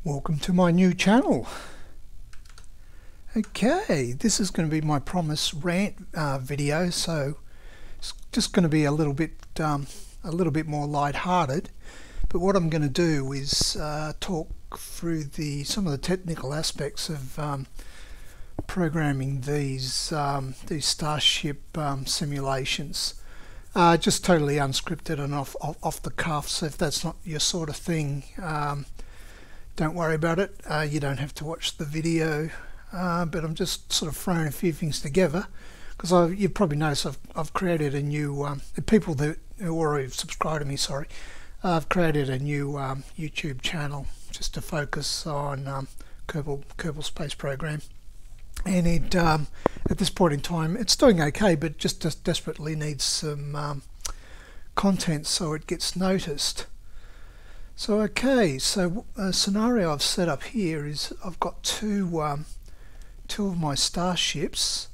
Welcome to my new channel. Okay, this is going to be my promised rant video, so it's just going to be a little bit more light-hearted. But what I'm going to do is talk through some of the technical aspects of programming these Starship simulations. Just totally unscripted and off the cuff. So if that's not your sort of thing, don't worry about it. You don't have to watch the video, but I'm just sort of throwing a few things together because you've probably noticed I've created a new people who already subscribed to me, sorry, I've created a new YouTube channel just to focus on Kerbal Space Program, and it at this point in time it's doing okay, but just desperately needs some content so it gets noticed. So okay, so a scenario I've set up here is I've got two of my starships,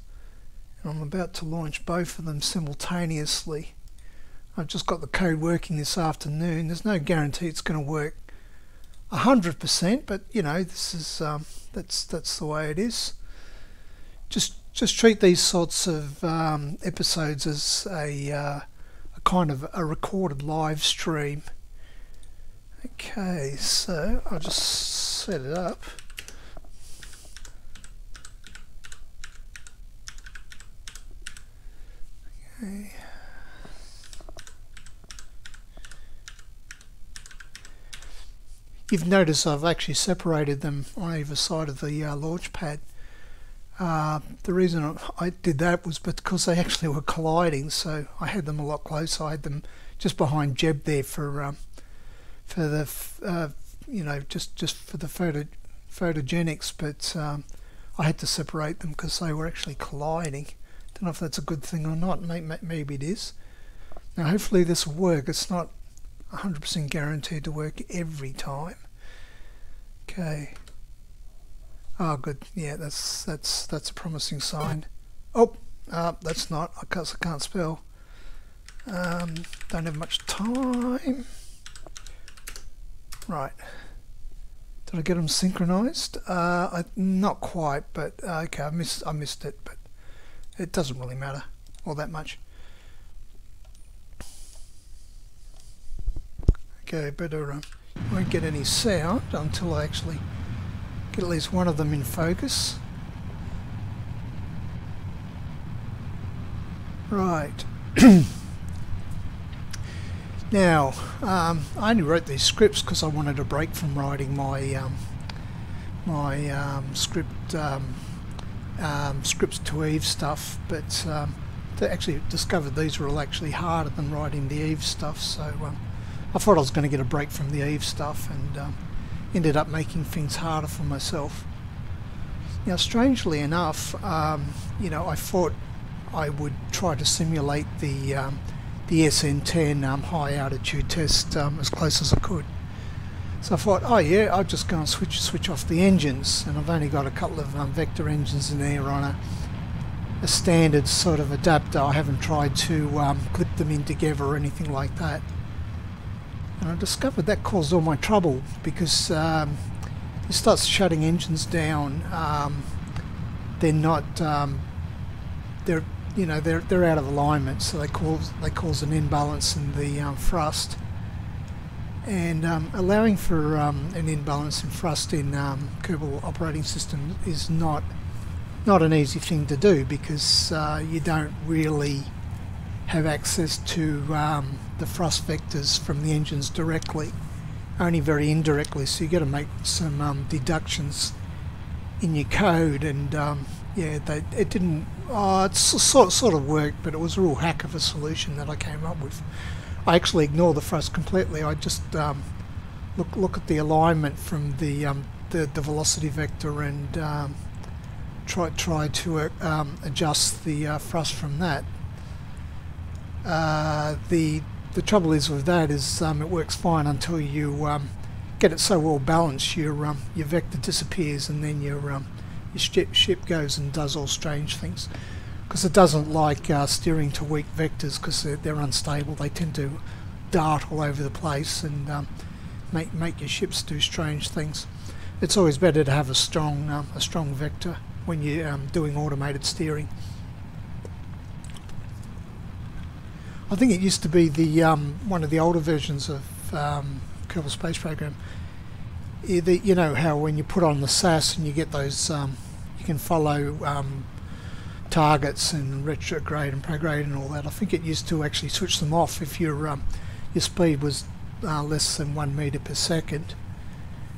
and I'm about to launch both of them simultaneously. I've just got the code working this afternoon. There's no guarantee it's going to work 100%, but you know, this is that's the way it is. Just treat these sorts of episodes as a kind of a recorded live stream. Okay, so I'll just set it up. Okay. You've noticed I've actually separated them on either side of the launch pad. The reason I did that was because they actually were colliding, so I had them a lot closer. I had them just behind Jeb there for the you know, just for the photogenics, but I had to separate them because they were actually colliding. Don't know if that's a good thing or not. Maybe it is. Now hopefully this will work. It's not 100% guaranteed to work every time. Okay. Oh good. Yeah, that's a promising sign. Oh, that's not, because I can't spell. Don't have much time. Right. Did I get them synchronized? Not quite, but okay, I missed it, but it doesn't really matter all that much. Okay, better won't get any sound until I actually get at least one of them in focus. Right. Now, I only wrote these scripts because I wanted a break from writing my scripts to Eve stuff, but to actually discovered these were all actually harder than writing the Eve stuff. So I thought I was going to get a break from the Eve stuff, and ended up making things harder for myself. Now, strangely enough, you know, I thought I would try to simulate the SN10 high altitude test as close as I could. So I thought, oh yeah, I'll just go and switch off the engines, and I've only got a couple of vector engines in there on a standard sort of adapter. I haven't tried to clip them in together or anything like that. And I discovered that caused all my trouble, because it starts shutting engines down. They're not they're you know, they're out of alignment, so they cause an imbalance in the thrust, and allowing for an imbalance in thrust in Kerbal operating system is not an easy thing to do, because you don't really have access to the thrust vectors from the engines directly, only very indirectly, so you got to make some deductions in your code, and yeah, it didn't. It sort of worked, but it was a real hack of a solution that I came up with. I actually ignore the thrust completely. I just look at the alignment from the velocity vector, and try to adjust the thrust from that. The trouble is with that is it works fine until you get it so well balanced, your vector disappears, and then your ship goes and does all strange things, because it doesn't like steering to weak vectors, because they're unstable. They tend to dart all over the place, and make your ships do strange things. It's always better to have a strong vector when you're doing automated steering. I think it used to be the one of the older versions of Kerbal Space Program. You know how when you put on the SAS and you get those, you can follow targets and retrograde and prograde and all that. I think it used to actually switch them off if your speed was less than 1 meter per second.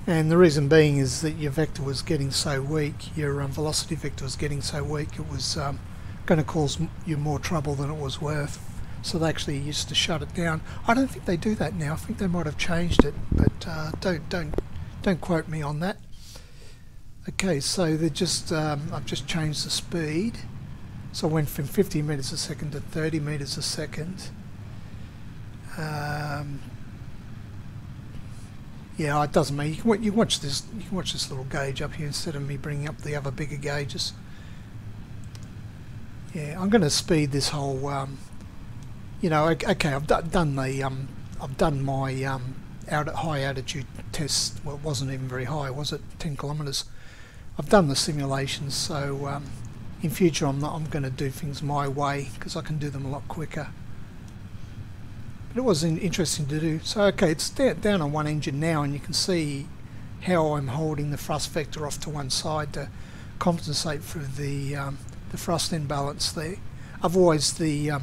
And the reason being is that your vector was getting so weak, your velocity vector was getting so weak, it was going to cause you more trouble than it was worth. So they actually used to shut it down. I don't think they do that now. I think they might have changed it, but don't quote me on that. Okay, so they just I've just changed the speed. So I went from 50 meters a second to 30 meters a second. Yeah, it doesn't matter. You can watch this. You can watch this little gauge up here instead of me bringing up the other bigger gauges. Yeah, I'm going to speed this whole. You know, okay, I've done my high altitude test. Well, it wasn't even very high, was it? 10 kilometers. I've done the simulations, so in future I'm going to do things my way because I can do them a lot quicker. But it was interesting to do. So okay, it's down on one engine now, and you can see how I'm holding the thrust vector off to one side to compensate for the thrust imbalance there. Otherwise, the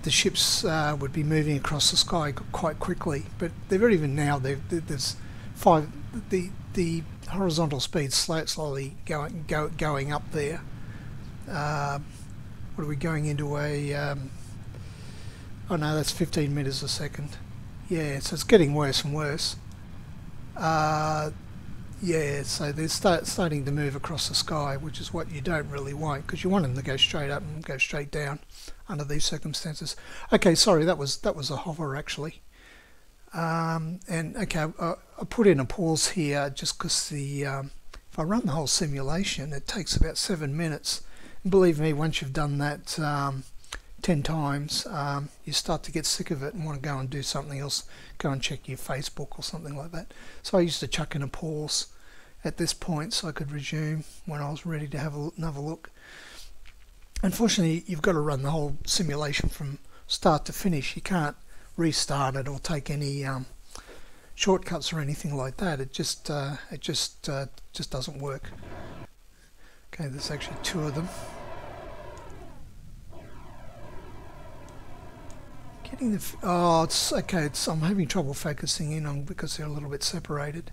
ships would be moving across the sky quite quickly, but they're even now. There's the horizontal speed slowly going up there. What are we going into a? Oh no, that's 15 meters a second. Yeah, so it's getting worse and worse. Yeah, so they're starting to move across the sky, which is what you don't really want, because you want them to go straight up and go straight down under these circumstances. Okay, sorry, that was a hover actually. And okay, I put in a pause here just because if I run the whole simulation, it takes about 7 minutes. And believe me, once you've done that 10 times, you start to get sick of it and want to go and do something else, go and check your Facebook or something like that. So I used to chuck in a pause at this point so I could resume when I was ready to have another look. Unfortunately, you've got to run the whole simulation from start to finish. You can't restart it or take any shortcuts or anything like that. It just doesn't work. Okay, there's actually 2 of them. Getting the it's okay. I'm having trouble focusing in on because they're a little bit separated.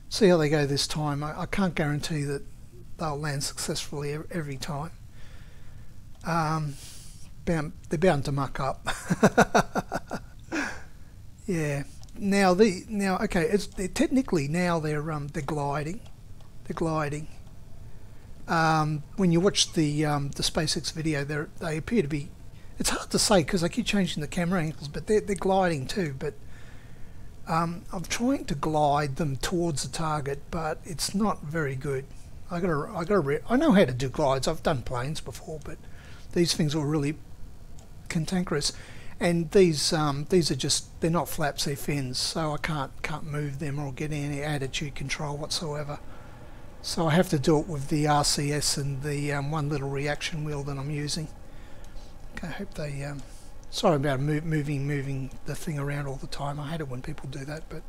See how they go this time. I can't guarantee that they'll land successfully every time. They're bound to muck up. Yeah. Now okay. Technically now they're gliding. They're gliding. When you watch the SpaceX video, they appear to be. It's hard to say because I keep changing the camera angles, but they're gliding too. But I'm trying to glide them towards the target, but it's not very good. I know how to do glides. I've done planes before, but these things are really cantankerous. And these are just, they're not flaps, they're fins, so I can't move them or get any attitude control whatsoever. So I have to do it with the RCS and the one little reaction wheel that I'm using. I hope they. Sorry about moving the thing around all the time. I hate it when people do that, but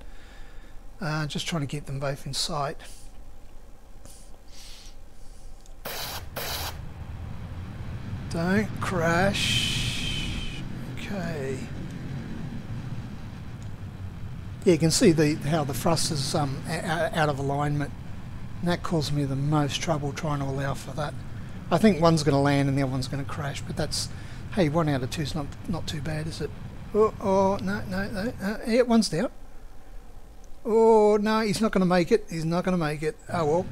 just trying to keep them both in sight. Don't crash. Okay. Yeah, you can see how the thrust is out of alignment, and that caused me the most trouble trying to allow for that. I think one's going to land and the other one's going to crash, but that's. Hey, 1 out of 2 is not too bad, is it? Oh no. Yeah, one's down. Oh no, he's not going to make it. He's not going to make it. Oh well.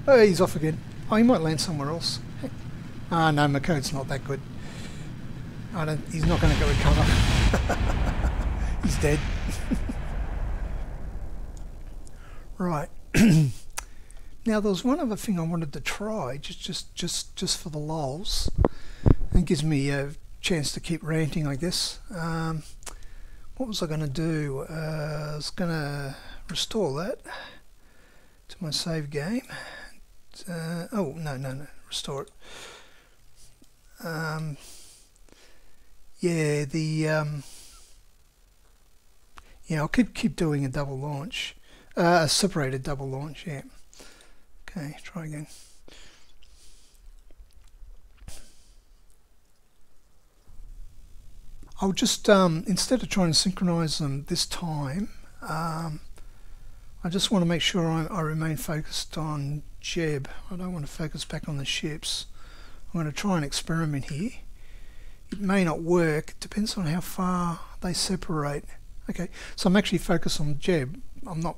Oh, he's off again. Oh, he might land somewhere else. Ah, no, my code's not that good. He's not going to recover. He's dead. Right. Now there was one other thing I wanted to try, just for the lols. It gives me a chance to keep ranting, I guess. what was I going to do? I was going to restore that to my save game. Oh, no, restore it. Yeah, yeah, I'll keep doing a double launch, a separated double launch. Yeah. Okay, try again. I'll just instead of trying to synchronize them this time, I just want to make sure I remain focused on Jeb. I don't want to focus back on the ships. I'm going to try an experiment here. It may not work. It depends on how far they separate. Okay, so I'm actually focused on Jeb. I'm not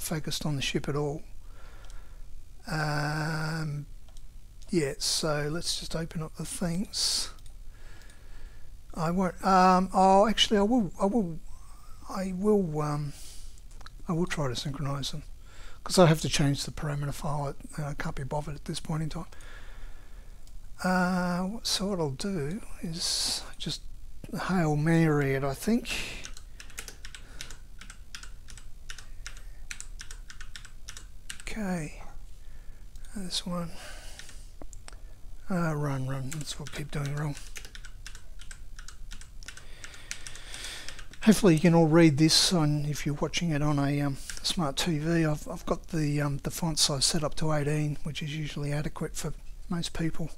focused on the ship at all. Yeah, so let's just open up the things. I won't. Oh, actually, I will try to synchronize them because I have to change the parameter file. I can't be bothered at this point in time. So what I'll do is just Hail Mary it, I think. Okay, this one. Run. That's what I keep doing wrong. Hopefully you can all read this on if you're watching it on a smart TV. I've got the font size set up to 18, which is usually adequate for most people.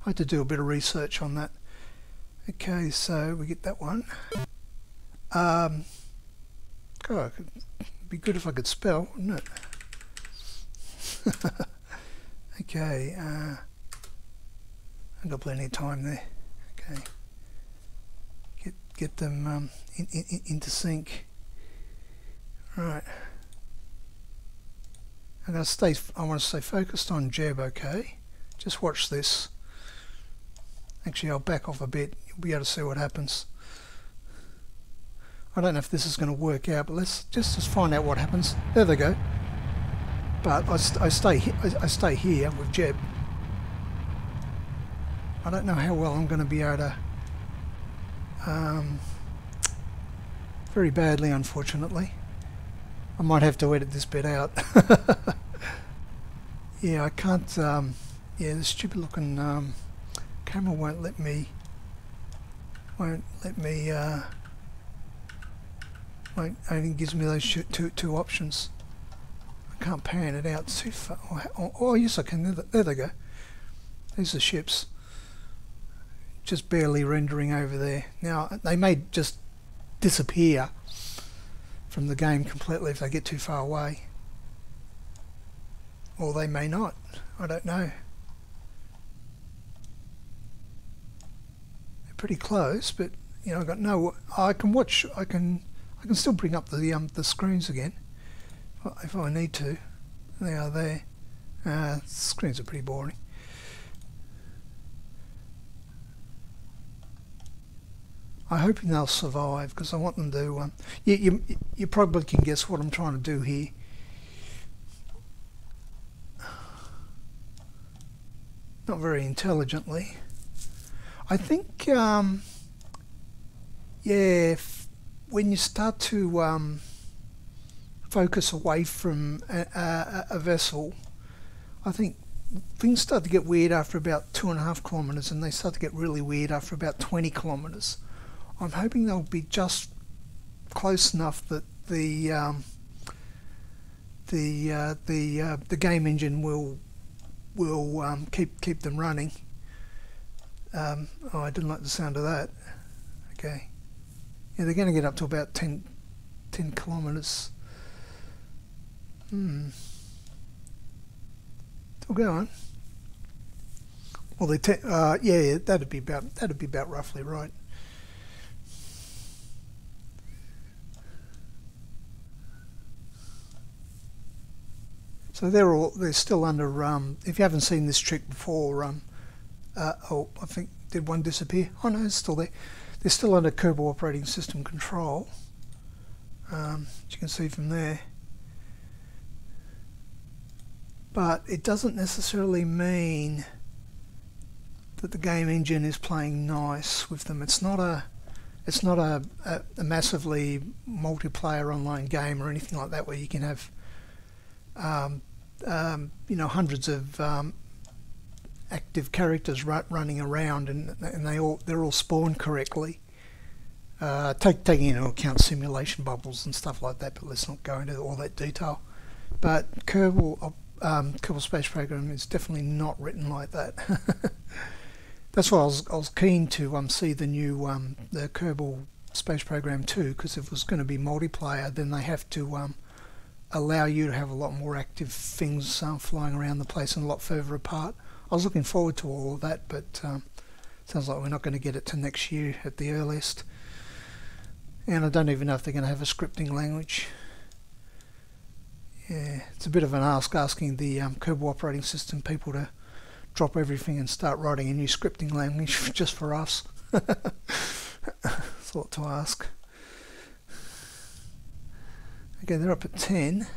I had to do a bit of research on that. Okay, so we get that one. God, it'd be good if I could spell, wouldn't it? Okay, I've got plenty of time there. Okay, get them into sync. Right. I want to stay focused on Jeb. Okay, just watch this. Actually, I'll back off a bit. You'll be able to see what happens. I don't know if this is going to work out, but let's just find out what happens. There they go. But I stay here with Jeb. I don't know how well I'm going to be able to. Very badly, unfortunately. I might have to edit this bit out. Yeah, I can't. Yeah, the stupid looking camera won't let me. Only gives me those two options. I can't pan it out too far. Oh, yes, I can. There they go. These are ships. Just barely rendering over there. Now, they may just disappear from the game completely if they get too far away. Or they may not. I don't know. They're pretty close, but you know, I've got no. I can watch. I can still bring up the screens again if I need to. They are there. Screens are pretty boring. I'm hoping they'll survive because I want them to. You probably can guess what I'm trying to do here. Not very intelligently. I think, yeah, when you start to focus away from a vessel, I think things start to get weird after about 2.5 kilometres, and they start to get really weird after about 20 kilometres. I'm hoping they'll be just close enough that the game engine will keep them running. Oh, I didn't like the sound of that. Okay, yeah, they're going to get up to about 10 kilometres. Still going. Well, yeah, that'd be about roughly right. So they're still under. If you haven't seen this trick before, oh, I think did one disappear? Oh no, it's still there. They're still under Kerbal Operating System control, as you can see from there. But it doesn't necessarily mean that the game engine is playing nice with them. It's not a it's not a massively multiplayer online game or anything like that where you can have you know, hundreds of active characters running around, and they're all spawned correctly. Taking into account simulation bubbles and stuff like that, but let's not go into all that detail. But Kerbal Space Program is definitely not written like that. That's why I was keen to see the new the Kerbal Space Program 2, because if it was going to be multiplayer, then they have to allow you to have a lot more active things flying around the place and a lot further apart. I was looking forward to all of that, but sounds like we're not going to get it to next year at the earliest. And I don't even know if they're going to have a scripting language. Yeah, it's a bit of an ask asking the Kerbal operating system people to drop everything and start writing a new scripting language just for us. Thought to ask. Okay, they're up at 10.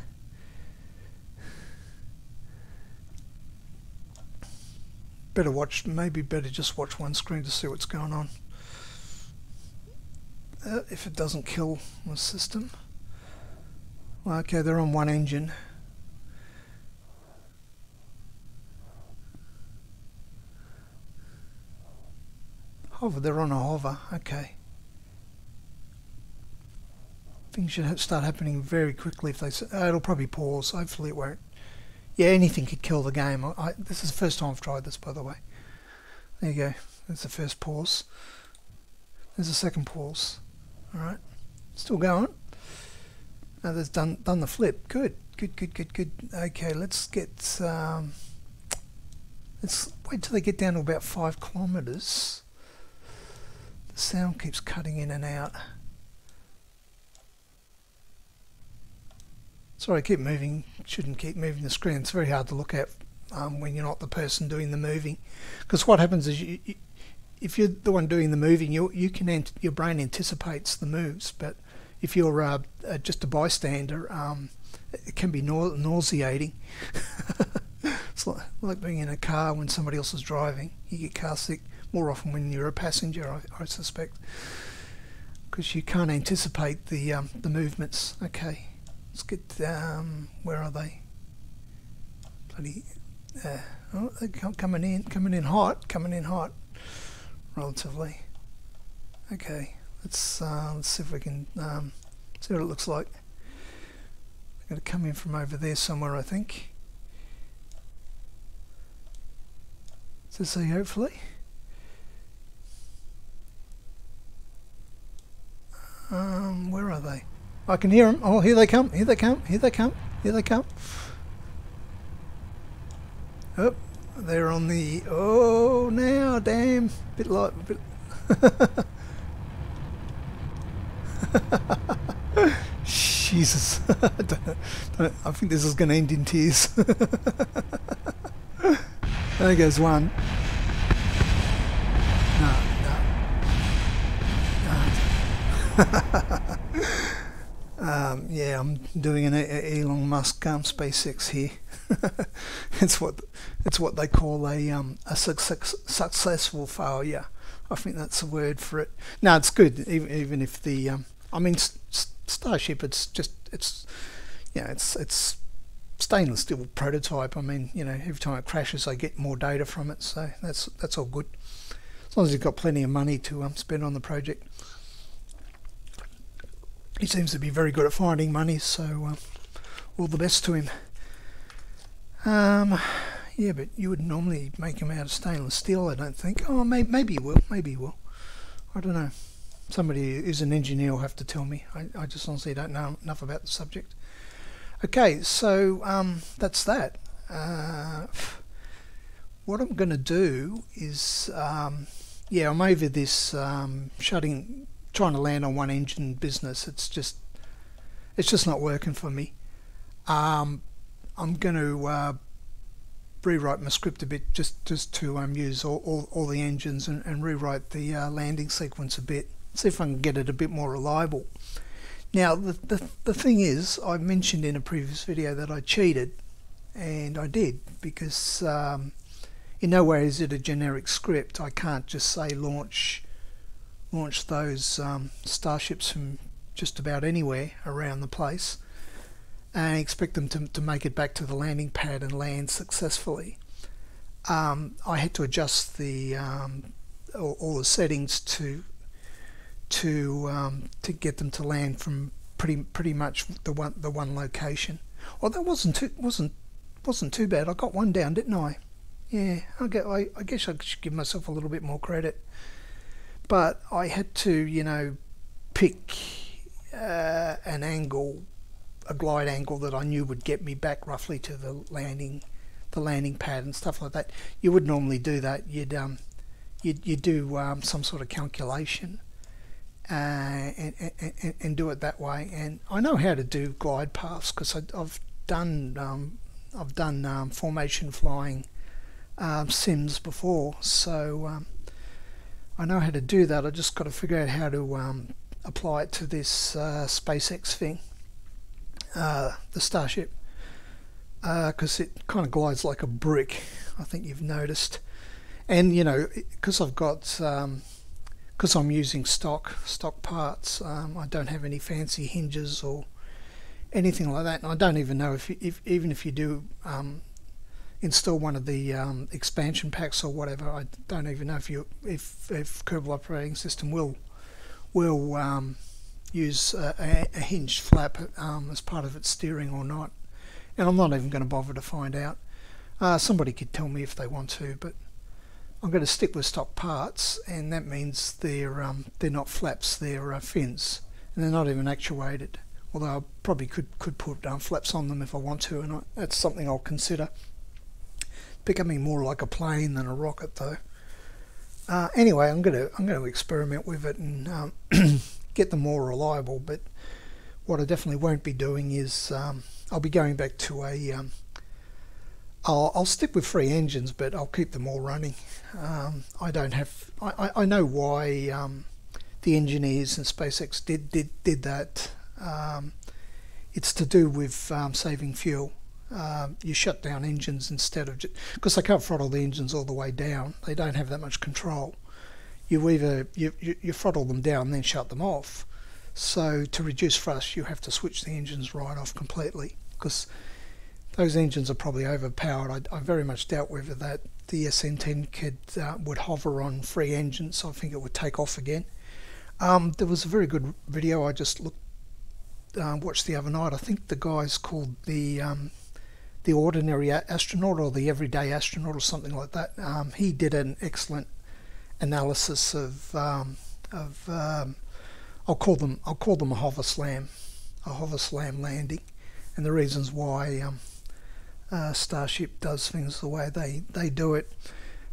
Maybe better just watch one screen to see what's going on. If it doesn't kill the system. Well, okay, they're on one engine. Hover, they're on a hover, okay. Things should start happening very quickly if they... it'll probably pause, hopefully it won't. Yeah, anything could kill the game. This is the first time I've tried this, by the way. There you go, there's the first pause. There's the second pause. Alright, still going. Now there's done the flip. Good. Okay, let's wait till they get down to about 5 kilometers. The sound keeps cutting in and out. Sorry, I keep moving. Shouldn't keep moving the screen. It's very hard to look at when you're not the person doing the moving. Because what happens is if you're the one doing the moving, your brain anticipates the moves. But if you're just a bystander, it can be nauseating. It's like being in a car when somebody else is driving. You get car sick more often when you're a passenger, I suspect, because you can't anticipate the movements. Okay, let's get where are they? Bloody oh, they're coming in hot, relatively. Okay, let's see if we can see what it looks like. They're going to come in from over there somewhere, I think. To see, hopefully. Where are they? I can hear them. Oh, here they come. Oh, they're on the... Oh, now, damn. Bit light. Jesus. I think this is going to end in tears. There goes one. Yeah, I'm doing an Elon Musk SpaceX here. It's what they call a successful failure. I think that's the word for it. No, it's good. Even if the I mean, Starship, it's stainless steel prototype. I mean, you know, every time it crashes, I get more data from it, so that's all good. As long as you've got plenty of money to spend on the project. He seems to be very good at finding money, so all the best to him. Yeah, but you would normally make him out of stainless steel, I don't think. Oh, maybe he will. I don't know. Somebody who's an engineer will have to tell me. I just honestly don't know enough about the subject. Okay, so that's that. What I'm going to do is, yeah, I'm over this trying to land on one engine business. It's just not working for me. I'm going to rewrite my script a bit just to use all the engines and rewrite the landing sequence a bit. See if I can get it a bit more reliable. Now the thing is, I mentioned in a previous video that I cheated, and I did, because in no way is it a generic script. I can't just say launch launch those starships from just about anywhere around the place, and expect them to make it back to the landing pad and land successfully. I had to adjust the all the settings to get them to land from pretty much the one location. Well, that wasn't too bad. I got one down, didn't I? Yeah, I guess I should give myself a little bit more credit. But I had to, you know, pick an angle, a glide angle that I knew would get me back roughly to the landing pad and stuff like that. You would normally do that. You'd do some sort of calculation and do it that way. And I know how to do glide paths because I've done formation flying sims before, so I know how to do that. I just got to figure out how to apply it to this SpaceX thing, the Starship, because it kind of glides like a brick. I think you've noticed, and you know, because I've got because I'm using stock parts. I don't have any fancy hinges or anything like that, and I don't even know if even if you do install one of the expansion packs or whatever, I don't even know if Kerbal Operating System will use a hinged flap as part of its steering or not, and I'm not even going to bother to find out. Somebody could tell me if they want to, but I'm going to stick with stock parts, and that means they're not flaps, they're fins, and they're not even actuated. Although I probably could put flaps on them if I want to, and that's something I'll consider. Becoming more like a plane than a rocket, though. Anyway, I'm going to experiment with it and get them more reliable. But what I definitely won't be doing is I'll be going back to a. I'll stick with 3 engines, but I'll keep them all running. I don't have. I know why the engineers in SpaceX did that. It's to do with saving fuel. You shut down engines instead of, because they can't throttle the engines all the way down. They don't have that much control. You either you throttle them down and then shut them off. So to reduce thrust, you have to switch the engines right off completely, because those engines are probably overpowered. I very much doubt whether that the SN10 would hover on 3 engines. So I think it would take off again. There was a very good video I just watched the other night. I think the guy's called the ordinary astronaut or the everyday astronaut or something like that. He did an excellent analysis of I'll call them a hover slam landing, and the reasons why Starship does things the way they do it.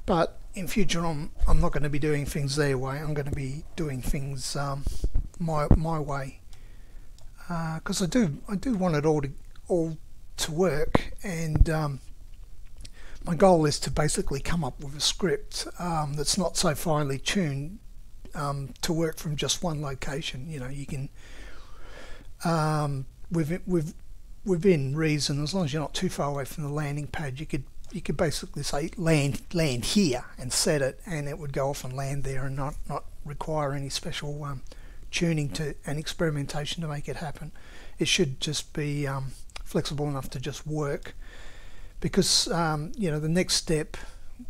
But in future, I'm not going to be doing things their way. I'm going to be doing things my way, because I do want it all to work, and my goal is to basically come up with a script that's not so finely tuned to work from just one location. You know, you can within reason, as long as you're not too far away from the landing pad, you could basically say land here and set it, and it would go off and land there and not require any special tuning and experimentation to make it happen. It should just be flexible enough to just work, because you know, the next step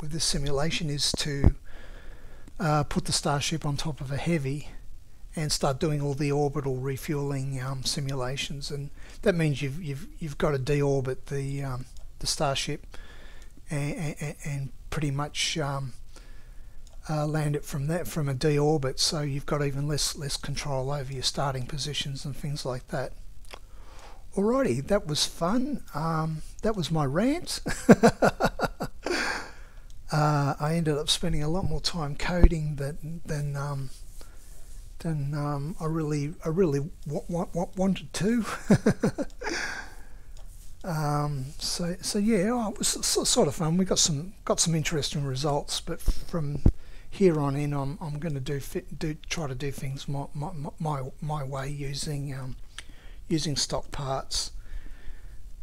with this simulation is to put the Starship on top of a Heavy and start doing all the orbital refueling simulations, and that means you've got to deorbit the Starship and pretty much land it from a deorbit, so you've got even less control over your starting positions and things like that. Alrighty, that was fun. That was my rant. I ended up spending a lot more time coding than I really wanted to. So yeah, it was sort of fun. We got some interesting results, but from here on in, I'm going to try to do things my way, using stock parts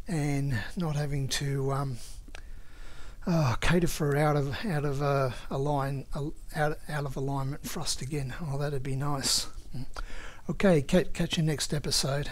and not having to cater for out of alignment thrust again. Oh, that'd be nice. Okay, catch you next episode.